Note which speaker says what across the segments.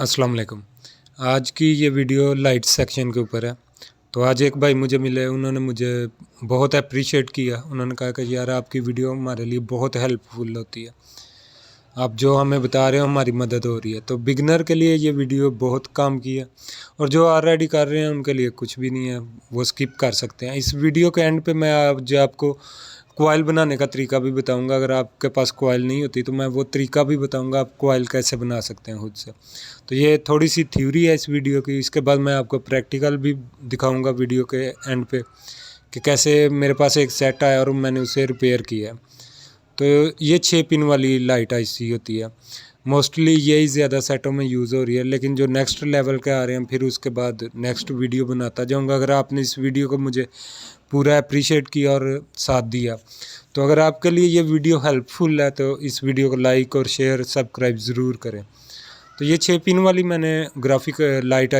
Speaker 1: अस्सलाम वालेकुम। आज की ये वीडियो लाइट सेक्शन के ऊपर है। तो आज एक भाई मुझे मिले, उन्होंने मुझे बहुत अप्रिशिएट किया। उन्होंने कहा कि यार आपकी वीडियो हमारे लिए बहुत हेल्पफुल होती है, आप जो हमें बता रहे हो हमारी मदद हो रही है। तो बिगनर के लिए ये वीडियो बहुत काम की है, और जो ऑलरेडी कर रहे हैं उनके लिए कुछ भी नहीं है, वो स्किप कर सकते हैं। इस वीडियो के एंड पे मैं आज आपको कॉइल बनाने का तरीका भी बताऊंगा। अगर आपके पास कॉइल नहीं होती तो मैं वो तरीका भी बताऊंगा, आप कॉइल कैसे बना सकते हैं खुद से। तो ये थोड़ी सी थ्योरी है इस वीडियो की। इसके बाद मैं आपको प्रैक्टिकल भी दिखाऊंगा वीडियो के एंड पे, कि कैसे मेरे पास एक सेट आया और मैंने उसे रिपेयर किया। तो ये 6 पिन वाली लाइट आईसी होती है, मोस्टली यही ज़्यादा सेटों में यूज़ हो रही है। लेकिन जो नेक्स्ट लेवल के आ रहे हैं, फिर उसके बाद नेक्स्ट वीडियो बनाता जाऊंगा। अगर आपने इस वीडियो को मुझे पूरा अप्रिशिएट किया और साथ दिया, तो अगर आपके लिए ये वीडियो हेल्पफुल है तो इस वीडियो को लाइक और शेयर सब्सक्राइब ज़रूर करें। तो ये 6 पिन वाली मैंने ग्राफिक लाइट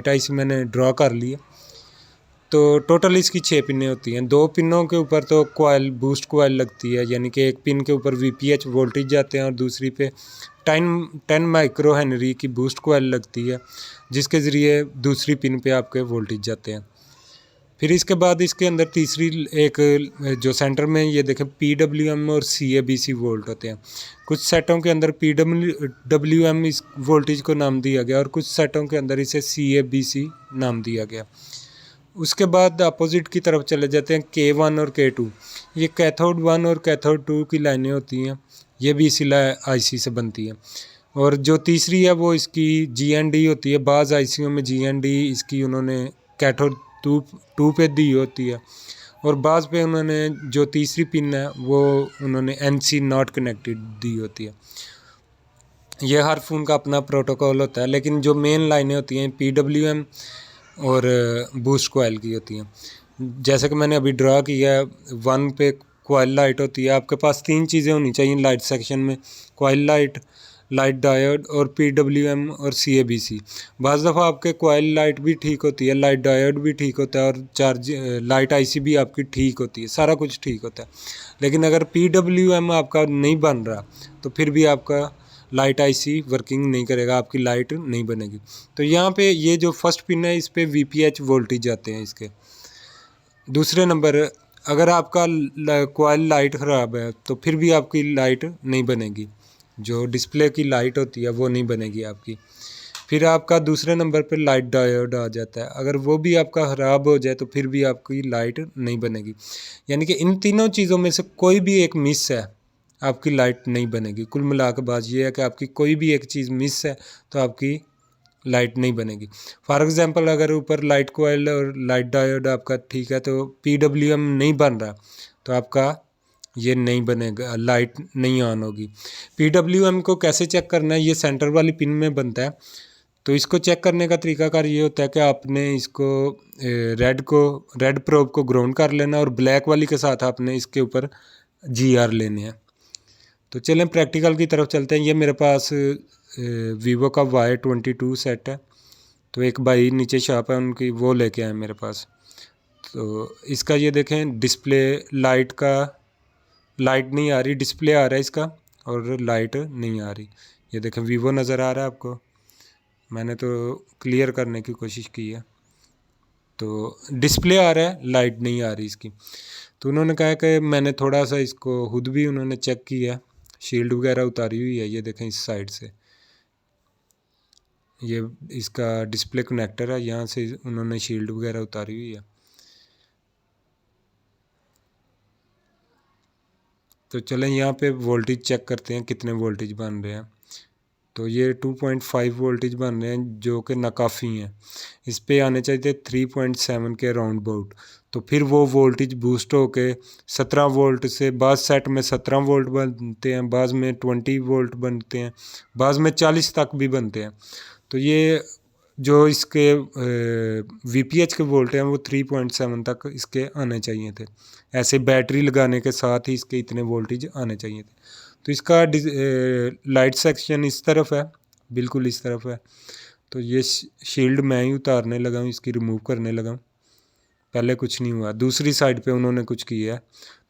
Speaker 1: आईसी मैंने ड्रॉ कर ली है। तो टोटल इसकी 6 पिनें होती हैं। 2 पिनों के ऊपर तो कॉइल बूस्ट कॉइल लगती है, यानी कि एक पिन के ऊपर वीपीएच वोल्टेज जाते हैं और दूसरी पे 10 माइक्रो हेनरी की बूस्ट कॉइल लगती है, जिसके ज़रिए दूसरी पिन पे आपके वोल्टेज जाते हैं। फिर इसके बाद इसके अंदर तीसरी एक जो सेंटर में ये देखें PWM और CABC वोल्ट होते हैं। कुछ सेटों के अंदर PWM इस वोल्टेज को नाम दिया गया और कुछ सेटों के अंदर इसे CABC नाम दिया गया। उसके बाद अपोजिट की तरफ चले जाते हैं K1 और K2। ये कैथोड 1 और कैथोड 2 की लाइनें होती हैं, ये भी इसी आईसी से बनती है। और जो तीसरी है वो इसकी GND होती है। बाज़ आईसीयों में GND इसकी उन्होंने कैथोड 2 पे दी होती है, और बाज़ पे उन्होंने जो तीसरी पिन है वो उन्होंने NC नॉट कनेक्टेड दी होती है। ये हर फ़ोन का अपना प्रोटोकॉल होता है, लेकिन जो मेन लाइनें होती हैं PWM और बूस्ट कॉइल की होती हैं। जैसे कि मैंने अभी ड्रा किया है, 1 पे कॉइल लाइट होती है। आपके पास 3 चीज़ें होनी चाहिए लाइट सेक्शन में: कॉइल लाइट, लाइट डायोड और PWM और CABC। बाज़ दफ़ा आपके कॉइल लाइट भी ठीक होती है, लाइट डायोड भी ठीक होता है, और लाइट आईसी भी आपकी ठीक होती है, सारा कुछ ठीक होता है। लेकिन अगर PWM आपका नहीं बन रहा तो फिर भी आपका लाइट आईसी वर्किंग नहीं करेगा, आपकी लाइट नहीं बनेगी। तो यहाँ पे ये जो फर्स्ट पिन है, इस पे VPH वोल्टेज आते हैं इसके। दूसरे नंबर, अगर आपका कॉइल लाइट ख़राब है तो फिर भी आपकी लाइट नहीं बनेगी, जो डिस्प्ले की लाइट होती है वो नहीं बनेगी आपकी। फिर आपका दूसरे नंबर पे लाइट डायोड आ जाता है, अगर वो भी आपका ख़राब हो जाए तो फिर भी आपकी लाइट नहीं बनेगी। यानी कि इन तीनों चीज़ों में से कोई भी एक मिस है, आपकी लाइट नहीं बनेगी। कुल मिला के बात ये है कि आपकी कोई भी एक चीज़ मिस है तो आपकी लाइट नहीं बनेगी। फॉर एग्ज़ाम्पल, अगर ऊपर लाइट कोयल और लाइट डायोड आपका ठीक है, तो PWM नहीं बन रहा तो आपका ये नहीं बनेगा, लाइट नहीं ऑन होगी। PWM को कैसे चेक करना है, ये सेंटर वाली पिन में बनता है। तो इसको चेक करने का तरीकाकार ये होता है कि आपने इसको रेड प्रोब को ग्राउंड कर लेना, और ब्लैक वाली के साथ आपने इसके ऊपर GR लेने हैं। तो चलें प्रैक्टिकल की तरफ चलते हैं। ये मेरे पास वीवो का Y22 सेट है। तो एक भाई नीचे शॉप है उनकी, वो लेके आए मेरे पास। तो इसका ये देखें डिस्प्ले, लाइट नहीं आ रही, डिस्प्ले आ रहा है इसका और लाइट नहीं आ रही। ये देखें वीवो नज़र आ रहा है आपको, मैंने तो क्लियर करने की कोशिश की है। तो डिस्प्ले आ रहा है, लाइट नहीं आ रही इसकी। तो उन्होंने कहा कि मैंने थोड़ा सा इसको खुद भी उन्होंने चेक किया, शील्ड वगैरह उतारी हुई है, ये देखें इस साइड से, ये इसका डिस्प्ले कनेक्टर है, यहाँ से उन्होंने शील्ड वगैरह उतारी हुई है। तो चलें यहाँ पे वोल्टेज चेक करते हैं कितने वोल्टेज बन रहे हैं। तो ये 2.5 वोल्टेज बन रहे हैं, जो कि नाकाफ़ी हैं। इस पे आने चाहिए 3.7 के राउंड अबाउट। तो फिर वो वोल्टेज बूस्ट होके 17 वोल्ट से, बाज़ सेट में 17 वोल्ट बनते हैं, बाज़ में 20 वोल्ट बनते हैं, बाज़ में 40 तक भी बनते हैं। तो ये जो इसके VPH के वोल्ट हैं वो 3.7 तक इसके आने चाहिए थे। ऐसे बैटरी लगाने के साथ ही इसके इतने वोल्टेज आने चाहिए थे। तो इसका लाइट सेक्शन इस तरफ है, बिल्कुल इस तरफ है। तो ये शील्ड मैं ही उतारने लगा हूँ, इसकी रिमूव करने लगा हूँ। पहले कुछ नहीं हुआ। दूसरी साइड पे उन्होंने कुछ किया,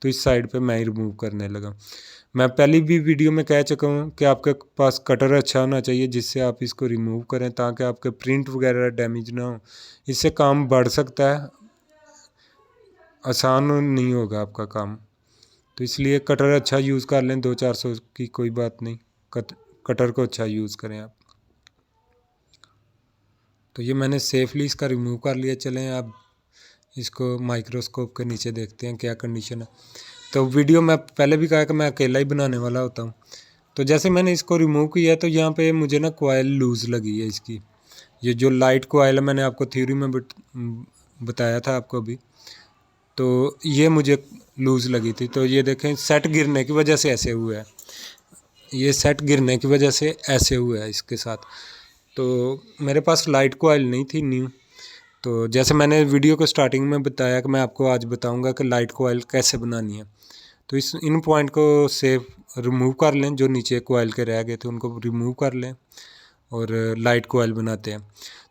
Speaker 1: तो इस साइड पे मैं ही रिमूव करने लगा। मैं पहली भी वीडियो में कह चुका हूँ कि आपके पास कटर अच्छा होना चाहिए जिससे आप इसको रिमूव करें, ताकि आपके प्रिंट वगैरह डैमेज ना हो। इससे काम बढ़ सकता है, आसान नहीं होगा आपका काम। तो इसलिए कटर अच्छा यूज़ कर लें, 200-400 की कोई बात नहीं, कटर को अच्छा यूज़ करें आप। तो ये मैंने सेफली इसका रिमूव कर लिया। चलें अब इसको माइक्रोस्कोप के नीचे देखते हैं क्या कंडीशन है। तो वीडियो में पहले भी कहा कि मैं अकेला ही बनाने वाला होता हूँ। तो जैसे मैंने इसको रिमूव किया तो यहाँ पे मुझे ना कॉयल लूज़ लगी है इसकी। ये जो लाइट कॉयल है मैंने आपको थ्योरी में बताया था आपको अभी, तो ये मुझे लूज़ लगी थी। तो ये देखें सेट गिरने की वजह से ऐसे हुआ है, ये सेट गिरने की वजह से ऐसे हुआ है इसके साथ। तो मेरे पास लाइट कॉयल नहीं थी न्यू। तो जैसे मैंने वीडियो को स्टार्टिंग में बताया कि मैं आपको आज बताऊंगा कि लाइट कॉयल कैसे बनानी है। तो इन पॉइंट को सेफ रिमूव कर लें, जो नीचे कॉयल के रह गए थे उनको रिमूव कर लें और लाइट कॉयल बनाते हैं।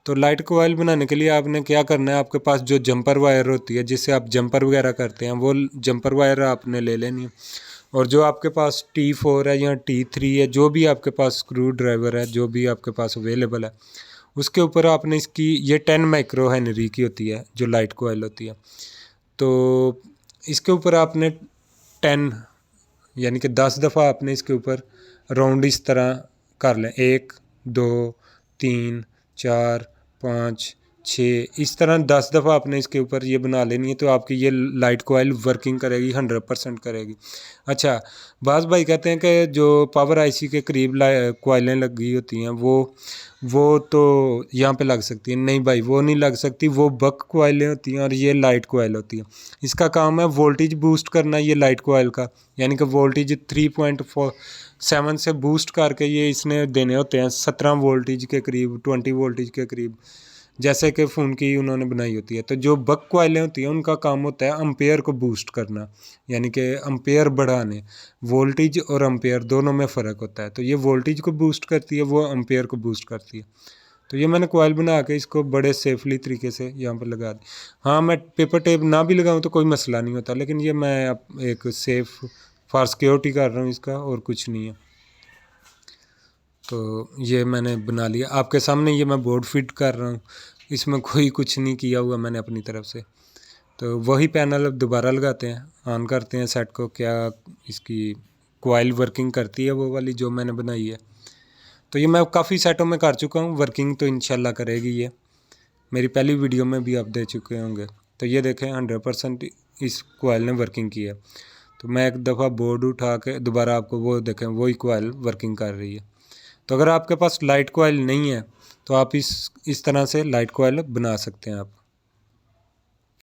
Speaker 1: तो लाइट कॉयल बनाने के लिए आपने क्या करना है, आपके पास जो जंपर वायर होती है जिससे आप जंपर वगैरह करते हैं, वो जंपर वायर आपने ले लेनी है। और जो आपके पास T4 है या T3 है, जो भी आपके पास स्क्रू ड्राइवर है, जो भी आपके पास अवेलेबल है, उसके ऊपर आपने इसकी ये 10 माइक्रो हेनरी की होती है जो लाइट कॉयल होती है। तो इसके ऊपर आपने 10 यानी कि 10 दफ़ा आपने इसके ऊपर राउंड इस तरह कर लें, 1 2 3 4 5 6, इस तरह 10 दफ़ा आपने इसके ऊपर ये बना लेनी है। तो आपकी ये लाइट कॉयल वर्किंग करेगी, 100% करेगी। अच्छा, बाज़ भाई कहते हैं कि जो पावर आईसी के करीब कॉयलें लगी होती हैं वो तो यहाँ पे लग सकती हैं। नहीं भाई, वो नहीं लग सकती, वो बक कॉयलें होती हैं और ये लाइट कॉयल होती है। इसका काम है वोल्टेज बूस्ट करना ये लाइट कॉयल का, यानी कि वोल्टेज 3.47 से बूस्ट करके ये इसने देने होते हैं 17 वोल्टेज के करीब, 20 वोल्टेज के करीब, जैसे कि फ़ोन की उन्होंने बनाई होती है। तो जो बक कॉयलें होती हैं उनका काम होता है अम्पेयर को बूस्ट करना, यानी कि अम्पेयर बढ़ाने। वोल्टेज और अम्पेयर दोनों में फ़र्क होता है, तो ये वोल्टेज को बूस्ट करती है, वो अम्पेयर को बूस्ट करती है। तो ये मैंने कॉयल बना के इसको बड़े सेफली तरीके से यहाँ पर लगा दी। हाँ, मैं पेपर टेप ना भी लगाऊँ तो कोई मसला नहीं होता, लेकिन ये मैं एक सेफ़ फॉर सिक्योरिटी कर रहा हूँ इसका, और कुछ नहीं है। तो ये मैंने बना लिया आपके सामने, ये मैं बोर्ड फिट कर रहा हूँ, इसमें कोई कुछ नहीं किया हुआ मैंने अपनी तरफ से। तो वही पैनल अब दोबारा लगाते हैं, ऑन करते हैं सेट को, क्या इसकी कॉइल वर्किंग करती है वो वाली जो मैंने बनाई है। तो ये मैं काफ़ी सेटों में कर चुका हूँ, वर्किंग तो इंशाल्लाह करेगी ये, मेरी पहली वीडियो में भी आप दे चुके होंगे। तो ये देखें 100% इस कॉइल ने वर्किंग की है। तो मैं एक दफ़ा बोर्ड उठा के दोबारा आपको वो देखें, वही कॉइल वर्किंग कर रही है। तो अगर आपके पास लाइट कॉइल नहीं है तो आप इस तरह से लाइट कॉइल बना सकते हैं आप।